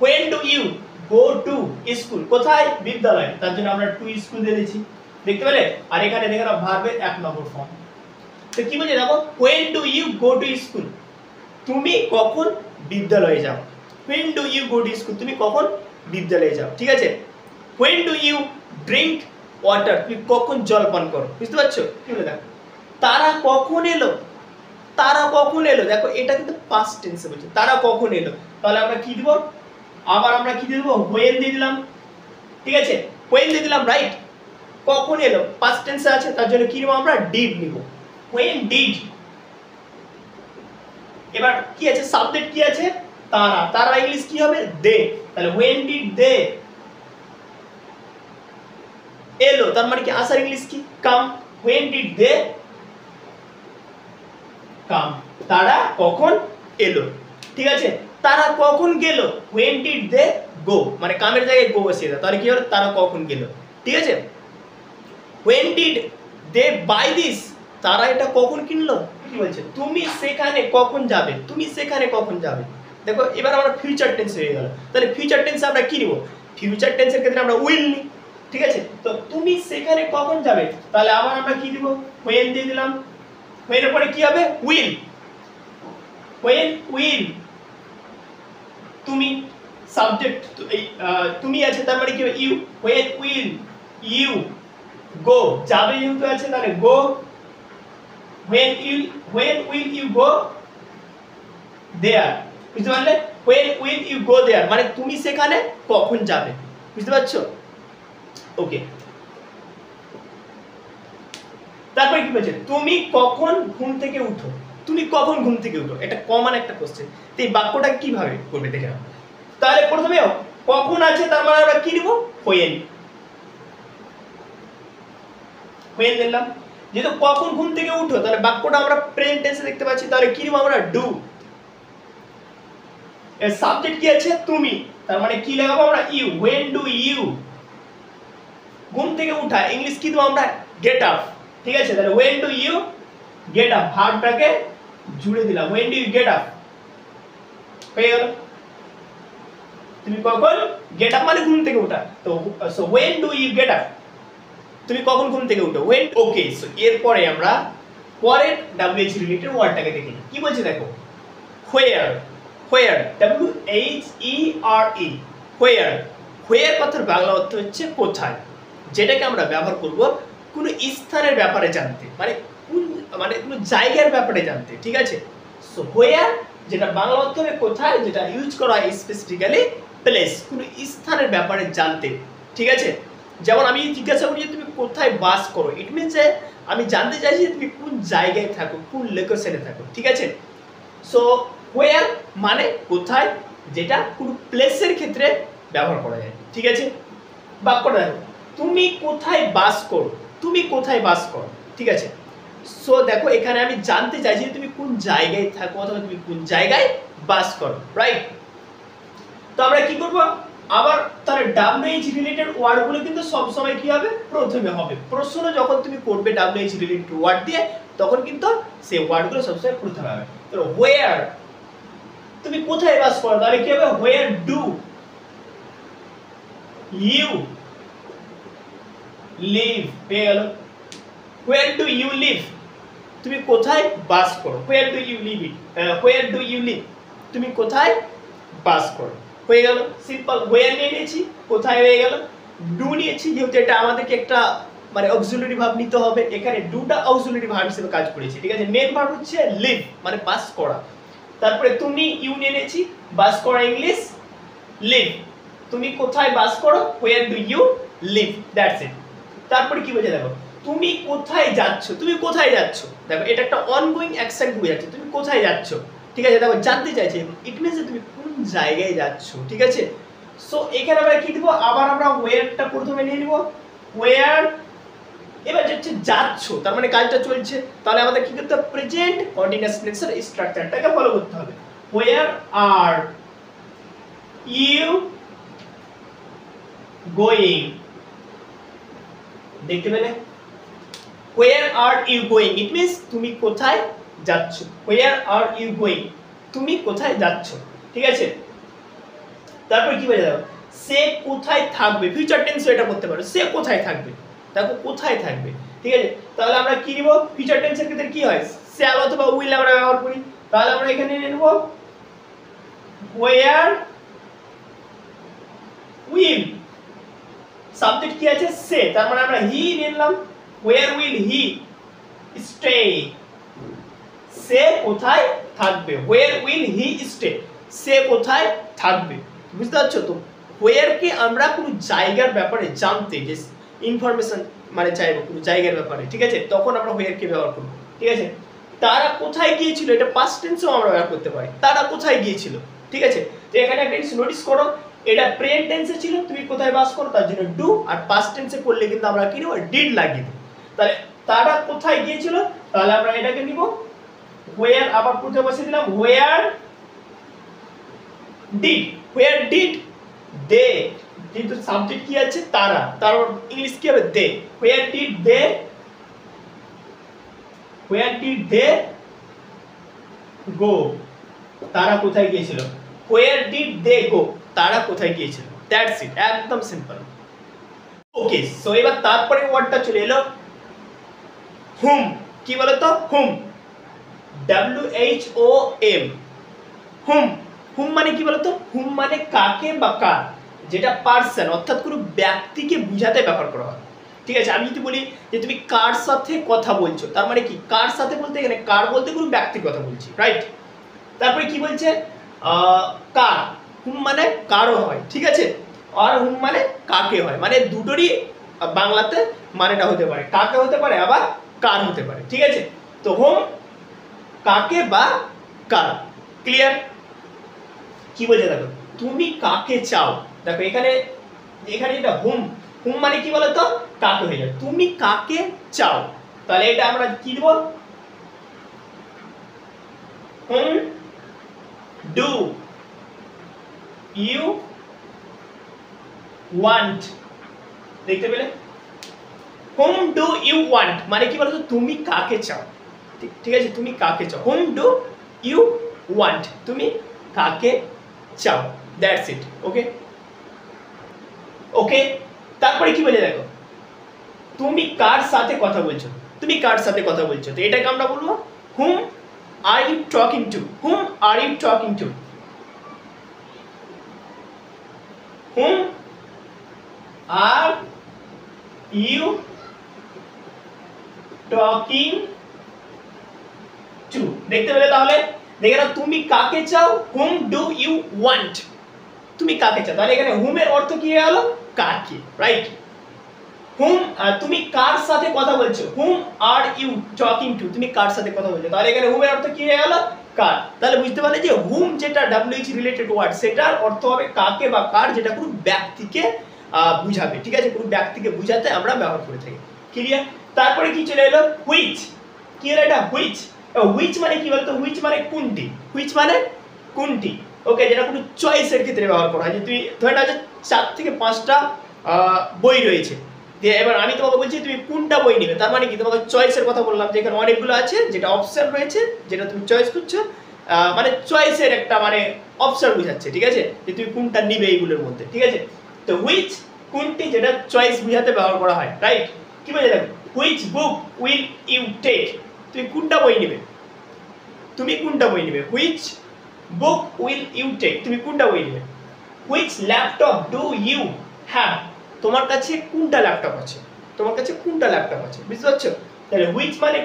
When do you go to school, কোথায়, বিদ্যালয়, তার জন্য আমরা টু স্কুল দিয়ে দিয়েছি। দেখতে পেলে, আর এখানে দেখে নাও ভার্বের এক নম্বর ফর্ম। তো কি বলছে দেখো, when do you go to school, তুমি কখন বিদ্যালয়ে যাও। When do you go to school, তুমি কখন বিদ্যালয়ে যাও। ঠিক আছে, when do you drink water, তুমি কখন জল পান করো। বুঝতে পারছো, কি বলে দেখো, তারা কখন এলো। তারা কখন এলো, দেখো এটা কিন্তু পাস্ট টেন্সে বলছে, তারা কখন এলো। তাহলে আমরা কি দিব, আবার আমরা কি দিয়ে দেবো, হোয়েন দিয়ে দিলাম। ঠিক আছে, হোয়েন দিয়ে দিলাম, রাইট। কখন এলো পাস্ট টেন্সে আছে, তার জন্য কি নেব আমরা, ডিড নিব, হোয়েন ডিড। এবার কি আছে, সাবজেক্ট কি আছে, তারা। তারা ইংলিশ কি হবে, দে। তাহলে হোয়েন ডিড দে এলো, তার মানে কি আসার ইংলিশ কি, কাম। হোয়েন ডিড দে কাম, তারা কখন এলো। ঠিক আছে, তারা কখন গেল, হোয়েন ডিড দে গো, মানে কামের জায়গায় গো বসিয়ে দাও, তাহলে কি হলো, তারা কখন গেল। ঠিক আছে, when did they buy this, তারা এটা কখন কিনলো। কি বলছে, তুমি সেখানে কখন যাবে, তুমি সেখানে কখন যাবে। দেখো এবার আমরা ফিউচার টেন্স হয়ে গেল। তাহলে ফিউচার টেন্সে আমরা কি নিব, ফিউচার টেন্সের ক্ষেত্রে আমরা উইল নিই। ঠিক আছে, তো তুমি সেখানে কখন যাবে, তাহলে আবার আমরা কি দিব, হোয়েন দিয়ে দিলাম। হোয়েনের পরে কি হবে, উইল। হোয়েন উইল তুমি, সাবজেক্ট তুমি আছে, তার মানে কি হবে, you. When will you go, যাবে যেহেতু আছে তাহলে গো। when will you go there, বুঝতে পারলে, when will you go there মানে তুমি সেখানে কখন যাবে। বুঝতে পারছো, ওকে। তারপরে কি বলছে, তুমি কখন ঘুম থেকে উঠো। তুমি কখন ঘুম থেকে উঠো, এটা কমন একটা কোশ্চেন। তো এই বাক্যটা কিভাবে করবে দেখে নাও। তাহলে প্রথমে কখন আছে, তার মানে আমরা কি নিব, হোয়েন। হোয়েন দিলাম। যেহেতু কখন ঘুম থেকে উঠো, তাহলে বাক্যটা আমরা প্রেজেন্ট টেন্সে দেখতে পাচ্ছি, তাহলে কি নিব আমরা, ডু। এর সাবজেক্ট কি আছে, তুমি, তার মানে কি লাগাবো আমরা, ইউ। হোয়েন ডু ইউ ঘুম থেকে উঠা, ইংলিশ কি দেবো আমরা, গেট আপ। ঠিক আছে, তাহলে when do you get up, ভার্বটাকে জুড়ে দিলাম, when do you get up. হয়ে গেল। তুমি কখন গেট আপ মানে ঘুম থেকে ওঠা, তো so when do you get up, তুমি কখন ঘুম থেকে উঠো when। ওকে, সো এরপরে আমরা পরের WH রিলেটেড ওয়ার্ডটাকে দেখি কি বলছে দেখো, where, where W H E R E, where, where কথার বাংলা অর্থ হচ্ছে কোথায়, যেটাকে আমরা ব্যবহার করব কোনো স্থানের ব্যাপারে জানতে, মানে কোন মানে কোনো জায়গার ব্যাপারে জানতে, ঠিক আছে। সো where যেটা বাংলা অর্থ হবে কোথায়, যেটা ইউজ করা হয় স্পেসিফিক্যালি প্লেস, কোনো স্থানের ব্যাপারে জানতে, ঠিক আছে। যেমন আমি জিজ্ঞাসা করি যে তুমি কোথায় বাস করো, ইট মিনস যে আমি জানতে চাইছি যে তুমি কোন জায়গায় থাকো, কোন লোকেশনে থাকো, ঠিক আছে। সো where মানে কোথায়, যেটা কোনো প্লেসের ক্ষেত্রে ব্যবহার করা যায়, ঠিক আছে। বাক্যটা দেখো, তুমি কোথায় বাস করো, তুমি কোথায় বাস করো, ঠিক আছে। সো দেখো এখানে আমি জানতে চাইছি তুমি কোন জায়গায় থাকো অথবা তুমি কোন জায়গায় বাস করো, রাইট। তো আমরা কি করব, আবার তার WH রিলেটেড ওয়ার্ডগুলো কিন্তু সব সময় কি হবে, প্রথমে হবে। প্রশ্ন যখন তুমি করবে WH রিলেটেড ওয়ার্ড দিয়ে, তখন কিন্তু সেই ওয়ার্ডগুলো সবসময় প্রথমে হবে। তো where, তুমি কোথায় বাস করো, তাহলে কি হবে where do you live, পেয়ে গেল। where do you live, তুমি কোথায় বাস করো, where do you live it, where do you live, তুমি কোথায় বাস করো, হয়ে গেল সিম্পল। where নিয়ে নিয়েছি, কোথায় হয়ে গেল। do নিয়েছি, যেহেতু এটা আমাদেরকে একটা মানে অক্সিলারি ভার্ব নিতে হবে, এখানে ডুটা অক্সিলারি ভার্ব হিসেবে কাজ করেছে, ঠিক আছে। মেইন ভার্ব হচ্ছে লিভ মানে বাস করা, তারপরে তুমি ইউ নিয়ে নিয়েছি, বাস করা ইংলিশ লিভ, তুমি কোথায় বাস করো where do you live, that's it. তারপরে কি বোঝা দেখো, তুমি কোথায় যাচ্ছ, তুমি কোথায় যাচ্ছ, দেখো এটা একটা অনগোয়িং অ্যাকশন বোঝাচ্ছে, তুমি কোথায় যাচ্ছ, ঠিক আছে। দেখো জানতে চাইছে, ইট মিনস তুমি কোন জায়গায় যাচ্ছ, ঠিক আছে। সো এখানে আমরা কি দিব, আবার আমরা ওয়্যারটা প্রথমে নিয়ে নিব, ওয়্যার, এবার হচ্ছে যাচ্ছ, তার মানে কাজটা চলছে, তাহলে আমাদের কি করতে হবে, প্রেজেন্ট কন্টিনিউয়াস টেন্সের স্ট্রাকচারটাকে ফলো করতে হবে। ওয়্যার আর ইউ গোয়িং, দেখতে পেলে where are you going, it means তুমি কোথায় যাচ্ছ, where are you going, তুমি কোথায় যাচ্ছ, ঠিক আছে। তারপর কি বলে দাও, সে কোথায় থাকবে, ফিউচার টেন্সে এটা করতে পারো, সে কোথায় থাকবে, দেখো কোথায় থাকবে, ঠিক আছে। তাহলে আমরা কি নিব, ফিউচার টেন্সের ক্ষেত্রে কি হয়, শ্যাল অথবা উইল আমরা ব্যবহার করি, তাহলে আমরা এখানে নিয়ে নেব where will, সাবজেক্ট কি আছে সে, তার মানে আমরা হি নিলাম, where will he stay, সে কোথায় থাকবে, where will he stay, সে কোথায় থাকবে, বুঝতে পারছো তো। where কে আমরা কোনো জায়গার ব্যাপারে জানতে, যে ইনফরমেশন মানে চাইবো কোনো জায়গার ব্যাপারে, ঠিক আছে, তখন আমরা where কে ব্যবহার করব, ঠিক আছে। তারা কোথায় গিয়েছিল, এটা পাস্ট টেন্সেও আমরা ব্যবহার করতে পারি, তারা কোথায় গিয়েছিল, ঠিক আছে। তো এখানে একটা জিনিস নোটিস করো, এটা প্রেজেন্ট টেন্সে ছিল, তুমি কোথায় বাস করো তার জন্য ডু, আর পাস্ট টেন্সে করলে কিন্তু আমরা কি নেব, ডিড লাগিয়ে দেব। তাহলে তারা কোথায় গিয়েছিল, তাহলে আমরা এটাকে নিব where, আবার প্রথমে বসিয়ে দিলাম where did they, কিন্তু সাবজেক্ট কি আছে তারা, তার ইংলিশ কি হবে দে, where did they go, তারা কোথায় গিয়েছিল, where did they go, তারা কোথায় গিয়েছিল, দ্যাটস ইট, একদম সিম্পল। ওকে, সো এবার তারপরে ওয়ার্ডটা চলে এলো হুম, কি বলতো হুম, WHOM, হুম, হুম মানে কি বলতো, হুম মানে কাকে বা কার, যেটা পার্সন অর্থাৎ কোনো ব্যক্তিকে বোঝাতে ব্যবহার করা হয়, ঠিক আছে। আমি যদি বলি যে তুমি কার সাথে কথা বলছো, তার মানে কি কার সাথে বলতে, এখানে কার বলতে কোনো ব্যক্তির কথা বলছি, রাইট। তারপরে কি বলছে, কার, হুম মানে কারও হয়, ঠিক আছে, আর হুম মানে কাকে হয়, মানে দুটোরই বাংলাতে মানেটা হতে পারে, কাকে হতে পারে আবার কার হতে পারে, ঠিক আছে। তো হুম কাকে বা কার, ক্লিয়ার। কি বলছে দেখো, তুমি কাকে চাও, দেখো এখানে যেটা হুম, হুম মানে কি বলতো কাকে হয়ে যায়, তুমি কাকে চাও, তাহলে এটা আমরা কি দেব, হুম ডু ইউ ওয়ান্ট, দেখতে পেলে, হুম ডু ইউ ওয়ান্ট মানে কি বলতো তুমি কাকে চাও, ঠিক আছে, তুমি কাকে চাও, হুম ডু ইউ ওয়ান্ট, তুমি কাকে চাও, দ্যাটস ইট। ওকে ওকে, তারপরে কি বলে দেখো, তুমি কার সাথে কথা বলছো, তুমি কার সাথে কথা বলছো, তো এটাকে আমরা বলবো whom are you talking to, whom are you talking to, whom are you talking to. দেখতে পেলে তাহলে, দেখে নাও তুমি কাকে চাও, হুম ডু ইউ ওয়ান্ট, তুমি কাকে চাও, তাহলে এখানে হুম এর অর্থ কি হয়ে গেল, কাকে, রাইট। হুম তুমি কার সাথে কথা বলছো, হুম আর ইউ টকিং টু, তুমি কার সাথে কথা বলছো, তাহলে এখানে হুম এর অর্থ কি হয়ে গেল, কার। তাহলে বুঝতে পারলে যে হুম যেটা WH রিলেটেড ওয়ার্ড, সেটার অর্থ হবে কাকে বা কার, যেটা কোনো ব্যক্তিকে বুঝাবে, ঠিক আছে, কোনো ব্যক্তিকে বুঝাতে আমরা ব্যবহার করে থাকি, ক্লিয়ার। তারপরে কি চলে এলো হুইচ, কি হলো এটা হুইচ, হুইচ মানে কি বলতো, হুইচ মানে কোনটি, হুইচ মানে কোনটি, ওকে, যেটা কোনো চয়েসের ক্ষেত্রে ব্যবহার করা হয়, যে তুই ধরে নাও যে 4 থেকে 5টা বই রয়েছে, দিয়ে এবার আমি তোমাকে বলছি তুমি কোনটা বই নেবে, তার মানে কি তোমাকে চয়েসের কথা বললাম, যে এখানে অনেকগুলো আছে, যেটা অপশন রয়েছে, যেটা তুমি চয়েস করছো, মানে চয়েসের একটা মানে অপশন বুঝাচ্ছে, ঠিক আছে, যে তুমি কোনটা নিবে এইগুলোর মধ্যে, ঠিক আছে। তো হুইচ কোনটি, যেটা চয়েস বুঝাতে ব্যবহার করা হয়, রাইট। কি বলে দেখো, which book will you take, তুমি কোনটা বই নেবে, তুমি কোনটা বই নেবে, which book will you take, তুমি কোনটা বই নেবে। Which laptop do you have, তোমার কাছে কোনটা ল্যাপটপ আছে, তোমার কাছে কোনটা ল্যাপটপ আছে, বুঝতে পারছো। তাহলে হুইচ মানে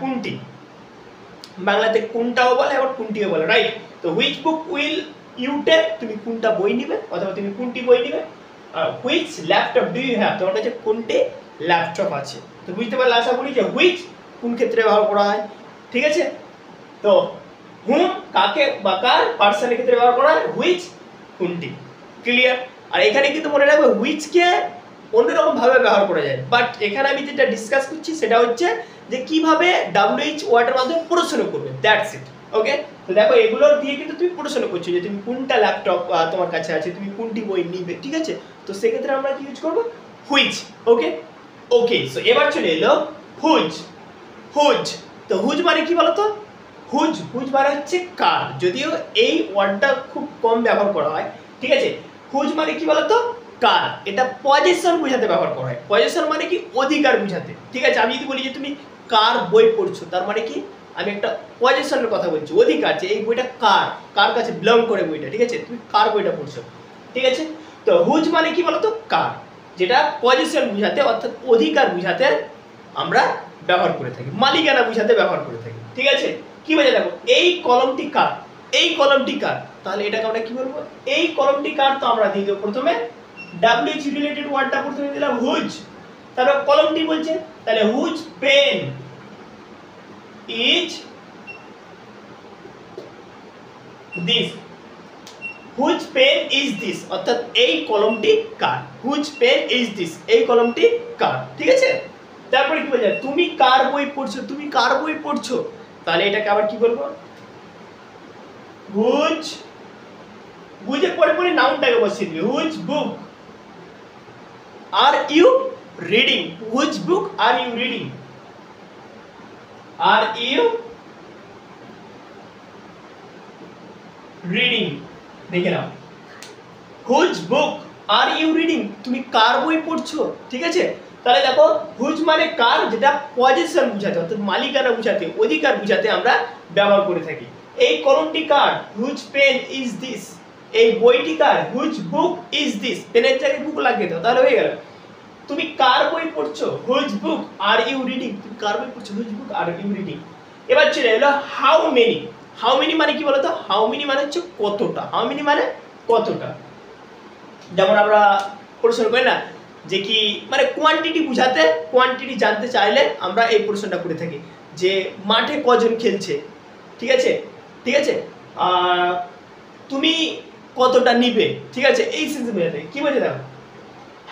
কোনটি, বাংলাতে কোনটাও বলে আবার কোনটিও বলে, রাইট। তো which book will you take, তুমি কোনটা বই নিবে অথবা তুমি কোনটি বই নিবে। আর which laptop do you have, তোমার কাছে কোনটি ল্যাপটপ আছে। তো বুঝতে পারলে আশা করি যে হুইচ কোন ক্ষেত্রে ব্যবহার করা হয়, ঠিক আছে। তো হুম কাকে বা কার, পার্সনের ক্ষেত্রে ব্যবহার করা হয়, হুইচ কোনটি, ক্লিয়ার। আর এখানে কিন্তু মনে রাখবে হুইচকে অন্যরকম ভাবে ব্যবহার করা যায়, বাট এখানে আমি যেটা ডিসকাস করছি সেটা হচ্ছে যে কিভাবে WH ওয়ার্ডের মাধ্যমে প্রশ্ন করবে, দ্যাটস ইট। ওকে, তো দেখো এগুলো দিয়ে কিন্তু তুমি প্রশ্ন করছো যে তুমি কোনটা ল্যাপটপ তোমার কাছে আছে, তুমি কোনটি বই নিবে, ঠিক আছে। তো সেক্ষেত্রে আমরা কি ইউজ করবো, হুইচ। ওকে ওকে, সো এবার চলে এলো হুজ, হুজ। তো হুজ মানে কি বলতো, হুজ, হুজ মানে হচ্ছে কার, যদিও এই ওয়ার্ডটা খুব কম ব্যবহার করা হয়, ঠিক আছে। হুজ মানে কি বলতো, কার, এটা পজেশন বোঝাতে ব্যবহার করা হয়, পজেশন মানে কি অধিকার বোঝাতে, ঠিক আছে। আমি যদি বলি যে তুমি কার বই পড়ছো, তার মানে কি আমি একটা পজেশনের কথা বলছি, অধিকার, যে এই বইটা কার, কার কাছে বিলং করে বইটা, ঠিক আছে, তুমি কার বইটা পড়ছো, ঠিক আছে। তো হুজ মানে কি বলতো, কার, যেটা পজিশন বুঝাতে অর্থাৎ অধিকার বুঝাতে আমরা ব্যবহার করে থাকি, মালিকানা বুঝাতে ব্যবহার করে থাকি, ঠিক আছে। কি বোঝা দেখো, এই কলমটি কার, এই কলমটি কার, তাহলে এটাকে আমরা কি বলবো, এই কলমটি কার, তো আমরা দিয়ে দেবো প্রথমে WH রিলেটেড ওয়ার্ডটা প্রথমে দিলাম হুজ, তারপর কলমটি বলছে, তাহলে whose pen is this, whose pen is this, অর্থাৎ এই কলমটি কার, হুজ পেন ইজ দিস, এই কলমটি কার, ঠিক আছে। তারপরে কি বলছে, তুমি কার বই পড়ছো, তুমি কার বই পড়ছো, তাহলে এটাকে আবার কি বলবো, হুজ, বুঝের পরে পরে নাউনটাকে বসিয়ে দিবে, whose book are you reading, whose book are you reading, are you reading, দেখে নাও, whose book are you reading, তুমি কার বই পড়ছো, ঠিক আছে। তাহলে দেখো হুজ মানে কার, যেটা পজিশন বুঝাতে অর্থাৎ মালিকানা বুঝাতে, অধিকার বুঝাতে আমরা ব্যবহার করে থাকি। এই কলমটি কার, হুজ পেন ইজ দিস, এই বইটি কার, হুজ বুক ইজ দিস, পেনের জায়গায় বুক লাগিয়ে দাও, তাহলে হয়ে গেল। তুমি কার বই পড়ছো, whose book are you reading, তুমি কার বই পড়ছো, whose book are you reading. এবার চলে এলো হাউ মেনি, হাউ মেনি মানে কি বলতো, হাউ মেনি মানে হচ্ছে কতটা, হাউ মেনি মানে কতটা। যেমন আমরা প্রশ্ন করি না যে কি মানে কোয়ান্টিটি বুঝাতে, কোয়ান্টিটি জানতে চাইলে আমরা এই প্রশ্নটা করে থাকি, যে মাঠে কজন খেলছে, ঠিক আছে, ঠিক আছে, তুমি কতটা নিবে, ঠিক আছে, এই সেন্স বোঝাতে কি বোঝে দেখো,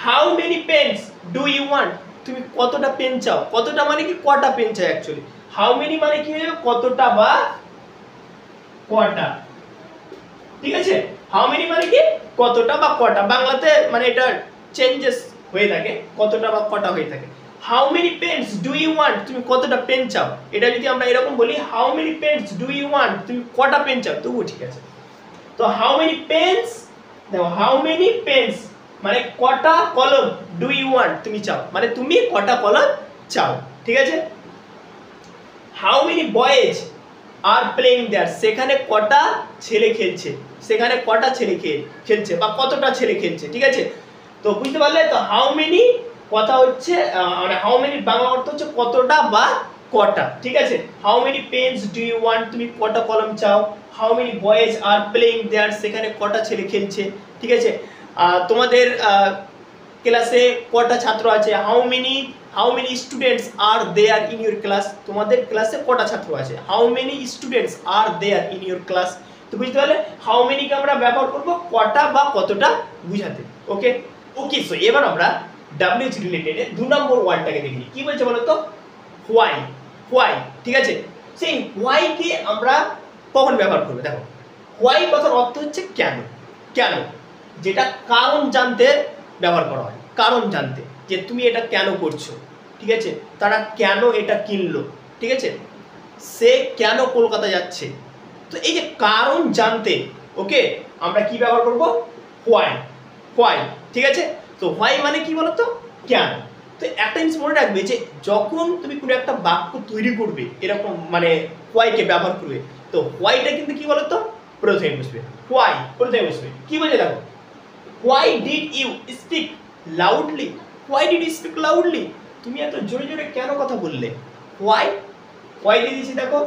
how many pens do you want, তুমি কতটা পেন চাও, কতটা মানে কি কটা পেন চাই অ্যাকচুয়ালি, হাউ মেনি মানে কি হয়ে যাবে কতটা বা কটা, ঠিক আছে। হাউ মেনি মানে কি কতটা বা কটা, বাংলাতে মানে এটা চেঞ্জেস হয়ে থাকে, কতটা বা কটা হয়ে থাকে। How many pens do you want, তুমি কতটা পেন চাও, এটা যদি আমরা এরকম বলি how many pens do you want, তুমি কটা পেন চাও, তবুও ঠিক আছে। তো হাউ মেনি পেন্স, দেখো হাউ মেনি পেন্স মানে কটা কলম ডু ইউ ওয়ান্ট তুমি চাও, মানে তুমি কটা কলম চাও, ঠিক আছে। How many boys are playing there, সেখানে কটা ছেলে খেলছে, সেখানে কটা ছেলে খেলছে বা কতটা ছেলে খেলছে, ঠিক আছে। তো বুঝতে পারলে, তো হাউ মেনি কথা হচ্ছে মানে হাউ মেনি বাংলা অর্থ হচ্ছে কতটা বা কটা, ঠিক আছে। How many pens do you want তুমি কটা কলম চাও, how many boys are playing there সেখানে কটা ছেলে খেলছে, ঠিক আছে। তোমাদের ক্লাসে কটা ছাত্র আছে, how many students are there in your class, তোমাদের ক্লাসে কটা ছাত্র আছে, how many students are there in your class. তো বুঝতে পারলে হাউ মেনিকে আমরা ব্যবহার করব কটা বা কতটা বুঝাতে, ওকে ওকে। সো এবার আমরা WH রিলেটেড 2 নম্বর ওয়ার্ডটাকে দেখি, কি বলছে বলো তো, হোয়াই, হোয়াই, ঠিক আছে। সেই হোয়াই কে আমরা কখন ব্যবহার করব, দেখো হোয়াই কথার অর্থ হচ্ছে কেন, কেন, যেটা কারণ জানতে ব্যবহার করা হয়, কারণ জানতে যে তুমি এটা কেন করছো, ঠিক আছে। তারা কেন এটা কিনলো, ঠিক আছে, সে কেন কলকাতা যাচ্ছে। তো এই যে কারণ জানতে, ওকে, আমরা কি ব্যবহার করব, হোয়াই, হোয়াই, ঠিক আছে। তো হোয়াই মানে কি বলতো, কেন। তো একটা জিনিস মনে রাখবে যে যখন তুমি কোনো একটা বাক্য তৈরি করবে এরকম মানে হোয়াইকে ব্যবহার করবে, তো হোয়াইটা কিন্তু কি বলতো প্রথমে বসবে, হোয়াই প্রথমে বসবে। কি বলে দেখো, why did you speak loudly, why did you speak loudly, তুমি এত জোরে জোরে কেন কথা বললে, হোয়াই, হোয়াই দিয়ে দিয়েছি দেখো।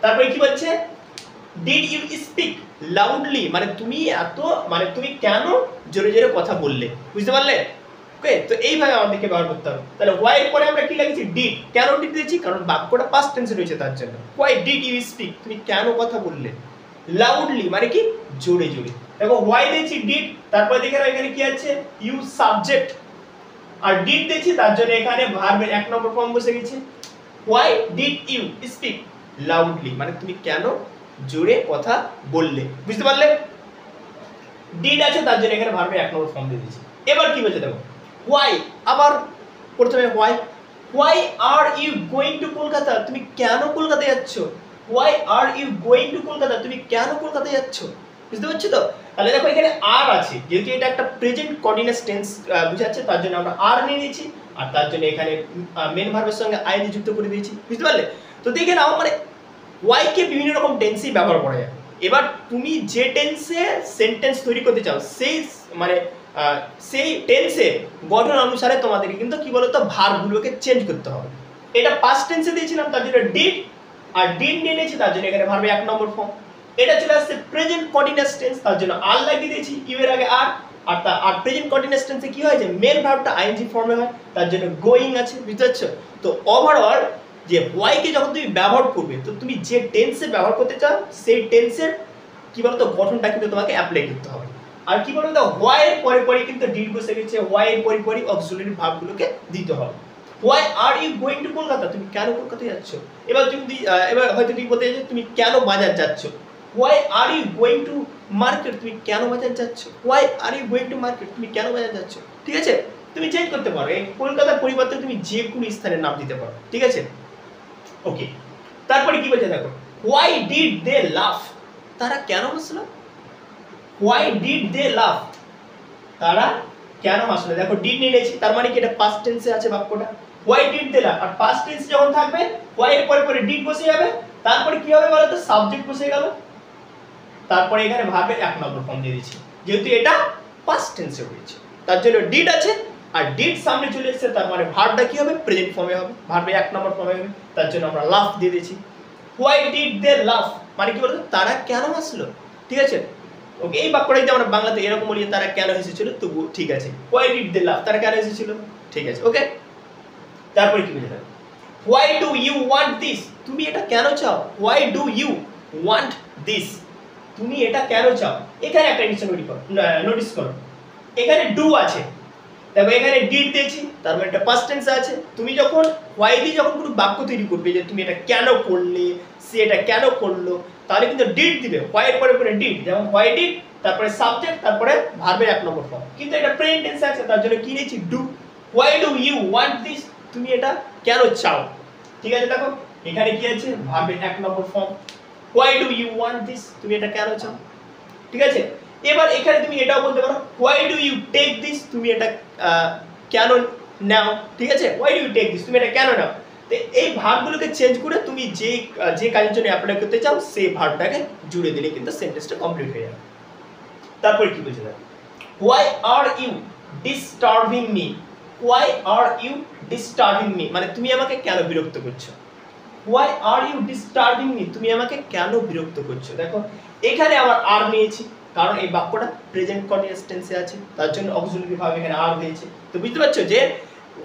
তারপরে কি বলছে, ডিড ইউ স্পিক লাউডলি মানে তুমি এত মানে তুমি কেন জোরে জোরে কথা বললে, বুঝতে পারলে, ওকে। তো এইভাবে আমাদেরকে ব্যবহার করতে হবে। তাহলে হোয়াই এর পরে আমরা কি লিখেছি, ডিড, কেন ডিড দিয়েছি, কারণ বাক্যটা পাস্ট টেন্সে রয়েছে তার জন্য। হোয়াই ডিড ইউ স্পিক, তুমি কেন কথা বললে, লাউডলি মানে কি জোরে জোরে। দেখো হোয়াই দিয়েছি ডিড, তারপরে দেখে নাও এখানে কি আছে, ইউ সাবজেক্ট আর ডিড দিয়েছি তার জন্য এখানে ভার্বের 1 নম্বর ফর্ম বসে গেছে। Why did you speak loudly মানে তুমি কেন জোরে কথা বললে, বুঝতে পারলে। ডিড আছে তার জন্য এখানে ভার্বের 1 নম্বর ফর্ম দিয়ে দিয়েছি। এবার কি বলছে দেখো, হোয়াই, আবার প্রথমে why, why are you going to Kolkata, তুমি কেন কলকাতা যাচ্ছ, why are you going to Kolkata, তুমি কেন কলকাতা যাচ্ছ, বুঝতে পারছো তো। তাহলে দেখো এখানে আর আছে, যেহেতু এটা একটা প্রেজেন্ট কন্টিনিউয়াস টেন্স বুঝাচ্ছে তার জন্য আমরা আর নিয়ে নিয়েছি, আর তার জন্য এখানে মেন ভার্বের সঙ্গে আইএনজি যুক্ত করে দিয়েছি, বুঝতে পারলে। তো দেখে নাও মানে হোয়াই কে বিভিন্ন রকম টেন্সেই ব্যবহার করা যায়। এবার তুমি যে টেন্সে সেন্টেন্স তৈরি করতে চাও সেই মানে সেই টেন্সের গঠন অনুসারে তোমাদেরকে কিন্তু কি বলতো ভার্বগুলোকে চেঞ্জ করতে হবে। এটা পাস্ট টেন্সে দিয়েছিলাম তার জন্য ডিড, আর ডিড নিয়ে নিয়েছি তার জন্য এখানে ভার্বের 1 নম্বর ফর্ম। এটা চলে আসছে প্রেজেন্ট কন্টিনিউয়াস টেন্স, তার জন্য আর লাগিয়ে দিয়েছি, ইউ এর আগে আর, আর প্রেজেন্ট কন্টিনিউয়াস টেন্সে কি হয় যে মেন ভার্বটা আইএনজি ফর্মে হয়, তার জন্য গোয়িং আছে, বুঝতে পারছো। তো ওভারঅল যে হোয়াই কে যখন তুমি ব্যবহার করবে, তো তুমি যে টেন্সে ব্যবহার করতে চাও সেই টেন্সের কি বলতো গঠনটা কিন্তু তোমাকে অ্যাপ্লাই করতে হবে। আর কি বলতো হোয়াই এর পরে পরে কিন্তু ডিড বসে গেছে, হোয়াই এর পরে পরে অক্সিলারি ভার্বগুলোকে দিতে হবে। Why are you going to Kolkata, তুমি কেন কলকাতা যাচ্ছ। এবার তুমি এবার হয়তো তুমি বলতে চাইছো তুমি কেন বাজার যাচ্ছ, why are you going to market, তুমি কেন বাজার যাচ্ছ, why are you going to market, তুমি কেন বাজার যাচ্ছ, ঠিক আছে। তুমি চেঞ্জ করতে পারো, এই কলকাতার পরিবর্তে তুমি যে কোনো স্থানের নাম দিতে পারো, ঠিক আছে, ওকে। তারপরে কি বলছে দেখো, হোয়াই ডিড দে লাফ, তারা কেন হাসলো, হোয়াই ডিড দে লাফ, তারা কেন হাসলো। দেখো ডিড নিয়ে নিয়েছি, তার মানে কি এটা পাস্ট টেন্সে আছে বাক্যটা, হোয়াই ডিড দে লাফ, আর পাস্ট টেন্স যখন থাকবে হোয়াই এর পরে পরে ডিড বসে যাবে, তারপরে কি হবে বলো তো সাবজেক্ট বসে গেল, তারপরে এখানে ভার্বের 1 নম্বর ফর্ম দিয়ে দিয়েছি, যেহেতু এটা পাস্ট টেন্সে রয়েছে তার জন্য ডিড আছে, আর ডিড সামনে চলে এসেছে তার মানে ভার্বটা কি হবে প্রেজেন্ট ফর্মে হবে, ভার্বের 1 নম্বর ফর্মে হবে, তার জন্য আমরা লাফ দিয়ে দিয়েছি। হোয়াই ডিড দে লাফ মানে কি বলতো তারা কেন হাসলো, ঠিক আছে, ওকে। এই বাক্যটা যদি আমরা বাংলাতে এরকম বলি তারা কেন হেসেছিল, তো ঠিক আছে, হোয়াই ডিড দে লাফ, তারা কেন হেসেছিল, ঠিক আছে, ওকে। তারপরে কি বলছে, why do you want this, তুমি এটা কেন চাও, why do you want this, তুমি এটা কেন চাও। এখানে একটা জিনিস নোটিস করো, এখানে ডু আছে, দেখো এখানে ডিড দিয়েছি তার মানে এটা পাস্ট টেন্সে আছে। তুমি যখন হোয়াই দিয়ে যখন কোনো বাক্য তৈরি করবে যে তুমি এটা কেন করলে, সে এটা কেন করলো, তাহলে কিন্তু ডিড দিবে, হোয়াই এর পরে পরে ডিড, যেমন হোয়াই ডিড তারপরে সাবজেক্ট তারপরে ভার্বের 1 নম্বর ফর্ম, কিন্তু এটা প্রেজেন্ট টেন্সে আছে তার জন্য কি নিয়েছি do. Why do you want this, তুমি এটা কেন চাও, ঠিক আছে। দেখো এখানে কি আছে ভার্বের 1 নম্বর form, why do you want this, তুমি এটা কেন চাও। ঠিক আছে। এবার এখানে তুমি এটাও বলতে পারো why do you take this, তুমি এটা কেন নাও, ঠিক আছে, why do you take this, তুমি এটা কেন নাও। তো এই ভার্বগুলোকে চেঞ্জ করে তুমি যে কাজের জন্য অ্যাপ্লাই করতে চাও সেই ভার্বটাকে জুড়ে দিলে কিন্তু সেন্টেন্সটা কমপ্লিট হয়ে যাবে। তারপরে কি বলছে দেখো, why are you disturbing me, why are you disturbing me মানে তুমি আমাকে কেন বিরক্ত করছো। Why are you disturbing me, তুমি আমাকে কেন বিরক্ত করছো। দেখো এখানে আমার আর নিয়েছি কারণ এই বাক্যটা প্রেজেন্ট কন্টিনিউয়াস টেন্সে আছে, তার জন্য অক্সিলারি ভার্ব এখানে আর হয়েছে। তো বুঝতে পারছো যে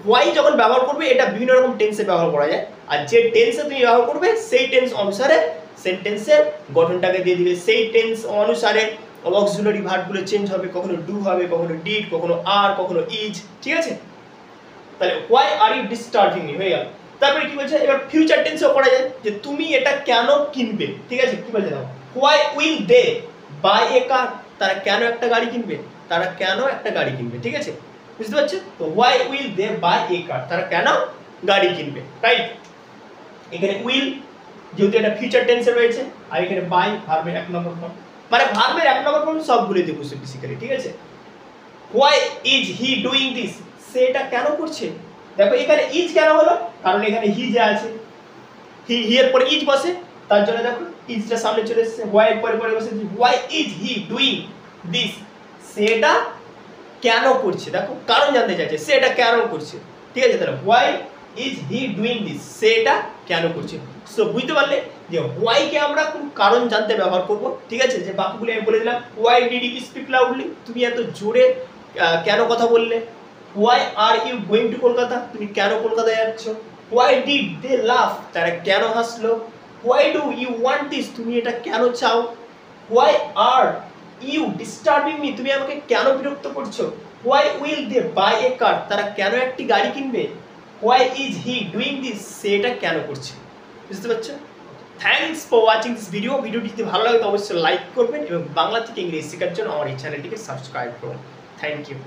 হোয়াই যখন ব্যবহার করবে এটা বিভিন্ন রকম টেন্সে ব্যবহার করা যায়, আর যে টেন্সে তুমি ব্যবহার করবে সেই টেন্স অনুসারে সেন্টেন্সের গঠনটাকে দিয়ে দিবে, সেই টেন্স অনুসারে অক্সিলারি ভার্বগুলো চেঞ্জ হবে, কখনো ডু হবে, কখনো ডিড, কখনো আর, কখনো ইজ, ঠিক আছে। তাহলে why are you disturbing me হয়ে গেল। তারপরে কি বলছে, এবার ফিউচার টেন্সেও করা যায় যে তুমি এটা কেন কিনবে, ঠিক আছে। কি বলছে দেখো, why will they buy a car, তারা কেন একটা গাড়ি কিনবে, তারা কেন একটা গাড়ি কিনবে, ঠিক আছে, বুঝতে পারছো। তো why will they buy a car, তারা কেন গাড়ি কিনবে, রাইট। এখানে উইল যেহেতু এটা ফিউচার টেন্সে রয়েছে, আর এখানে বাই ভার্বের এক নম্বর ফর্ম, মানে ভার্বের এক নম্বর ফর্ম সবগুলোতে বসে বেসিক্যালি, ঠিক আছে। Why is he doing this, সে এটা কেন করছে। দেখো এখানে ইজ কেন হলো, কারণ এখানে হি যে আছে, হি এর পরে ইজ বসে, তার জন্য দেখো ইজটা সামনে চলে এসেছে, হোয়াই এর পরে বসে why is he doing this, সেটা কেন করছে। দেখো কারণ জানতে চাইছে, সেটা কেন করছে, ঠিক আছে। তাহলে why is he doing this, সেটা কেন করছে। সো বুঝতে পারলে যে হোয়াই কে আমরা কোন কারণ জানতে ব্যবহার করব, ঠিক আছে। যে বাক্যগুলো আমি বলে দিলাম, why did you speak loudly, তুমি এত জোরে কেন কথা বললে। Why are you going to Kolkata, তুমি কেন কলকাতায় যাচ্ছ। হোয়াই ডিড দে লাফ, তারা কেন হাসলো। Why do you want this, তুমি এটা কেন চাও। Why are you disturbing me, তুমি আমাকে কেন বিরক্ত করছো। Why will they buy a car, তারা কেন একটি গাড়ি কিনবে। Why is he doing this, সেটা কেন করছে, বুঝতে পারছো। Thanks for watching this video. ভিডিওটি যদি ভালো লাগে তো অবশ্যই লাইক করবেন এবং বাংলা থেকে ইংরেজি শেখার জন্য আমার এই চ্যানেলটিকে সাবস্ক্রাইব করুন। Thank you.